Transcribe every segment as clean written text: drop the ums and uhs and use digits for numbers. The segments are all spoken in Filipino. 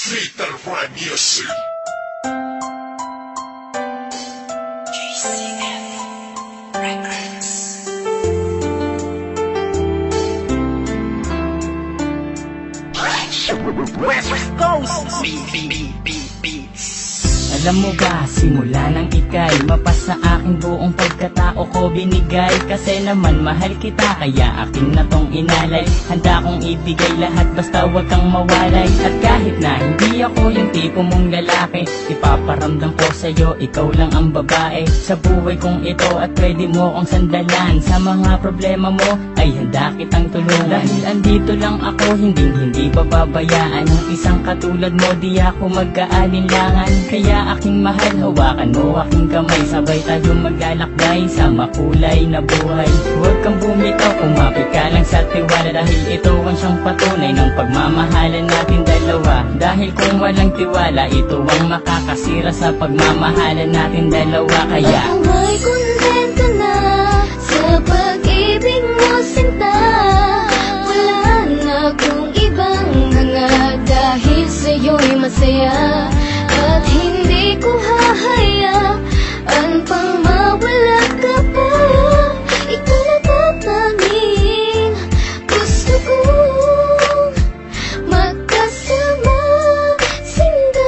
Fatal Rhyme Music. GCF Records. West Coast Beats. Alam mo ba, simula nang ika'y mapasa aking buong pagkatao ko binigay. Kasi naman mahal kita, kaya aking na tong inalay. Handa kong ibigay lahat, basta wag kang mawalay. At kahit na hindi ako yung tipo mong lalaki, ipaparamdam ko sa'yo, ikaw lang ang babae sa buhay kong ito, at pwede mo kong sandalan. Sa mga problema mo, ay handa kitang tulungan. Dahil andito lang ako, hindi pababayaan. Ang isang katulad mo, di ako mag-aalinlangan. Kaya aking mahal, hawakan mo aking kamay, sabay tayo maglalakbay sa makulay na buhay. Huwag kang bumitaw, kumapit ka lang sa tiwala, dahil ito ang siyang patunay ng pagmamahalan natin dalawa. Dahil kung walang tiwala, ito ang makakasira sa pagmamahalan natin dalawa. Kaya ako ay kontento na sa pag-ibig mo, sinta. Wala na akong ibang hanga, dahil sa'yo'y masaya. At hindi ko hahayaan pang mawala ka pa. Ikaw na tatanging gusto kong magkasama, sinta.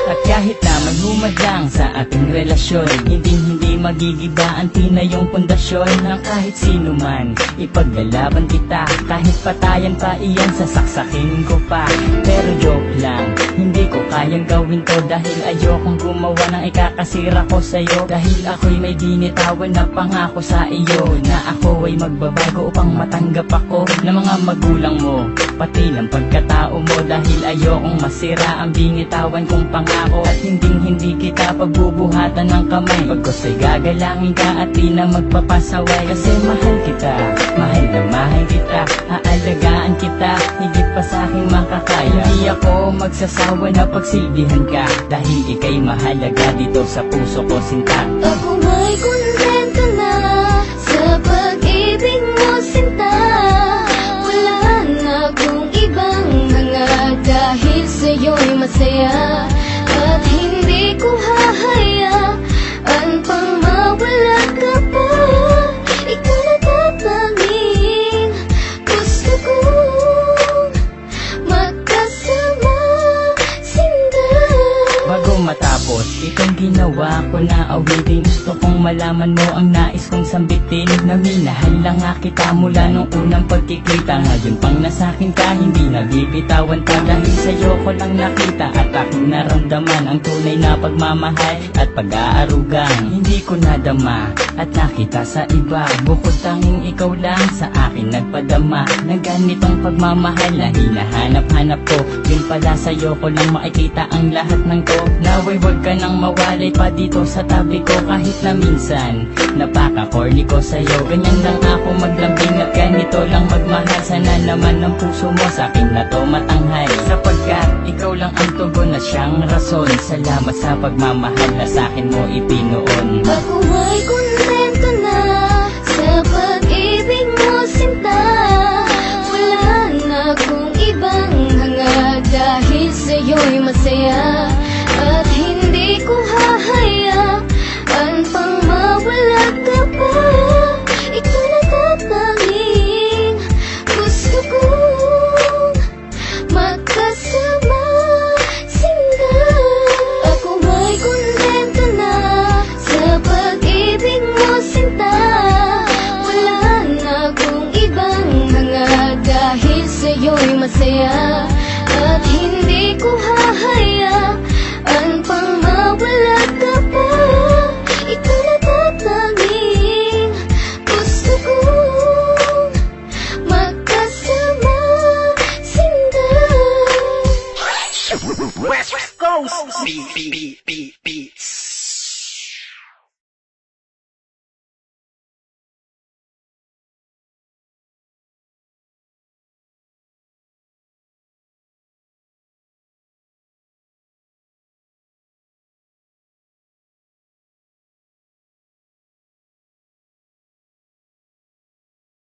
at kahit na maghumadlang sa ating relasyon, hindi magigiba ang tinayong pundasyon ng kahit sino man. Ipaglalaban kita, kahit patayan pa iyan, sasaksakin ko pa. Pero joke lang, hindi ko kayang gawin to, dahil ayokong gumawa ng ikakasira ko sa'yo. Dahil ako'y may binitawan na pangako sa iyo, na ako ay magbabago upang matanggap ako ng mga magulang mo, pati ng pagkatao mo. Dahil ayokong masira ang binitawan kong pangako, at hindi kita pagbubuhatan ng kamay. Pagkos ay gagalangin ka at di na magpapasaway. Kasi mahal kita, mahal na mahal kita, aalagaan kita, higit pa sa aking makakaya. Hindi ako magsasawa na pagsilbihan ka, dahil ika'y mahalaga dito sa puso ko, sinta. Ako ay kontento na sa pag-ibig mo, sinta. Wala na akong ibang hanga, dahil sa'yo'y masaya. At hindi ko hahayaan pang mawala ka pa. Ikaw na tatanging gusto kong magkasama, sinta. Bago matapos itong ginawa ko na awitin, gusto kong malaman mo ang nais kong sambitin, na minahal lang nga kita mula nung unang pagkikita. Ngayon pang nasakin ka, hindi nabibitawan pa, dahil sa'yo ko lang nakita at aking naramdaman ang tunay na pagmamahal at pag-aarugang hindi ko nadama at nakita sa iba. Bukod tanging ikaw lang sa akin nagpadama ng ganitong pagmamahal na hinahanap-hanap ko. Yun pala, sa'yo ko lang makikita ang lahat ng to. Naway wag ka nang mawalay pa dito sa tabi ko, kahit na minsan napaka-corny ko sa'yo. Ganyan lang ako maglambing at ganito lang magmahal. Sana naman ang puso mo sa akin na to matanghal, sapagkat ikaw lang ang tugon na siyang rason. Salamat sa pagmamahal na sa akin mo ipinoon. Ako ay kontento na sa pag-ibig mo, sinta. Wala na akong ibang hanga, dahil sa'yo'y masaya. At hindi ko hahayaan pang mawala ka pa. Ikaw na tatanging gusto kong magkasama, sinta. Ako ay kontento na sa pag-ibig mo, sinta. Wala na akong ibang hanga, dahil sa'yo'y masaya. At hindi ko hahayaan pang mawala ka pa. Ikaw na tatanging gusto kong magkasama, sinta. West Coast Beats.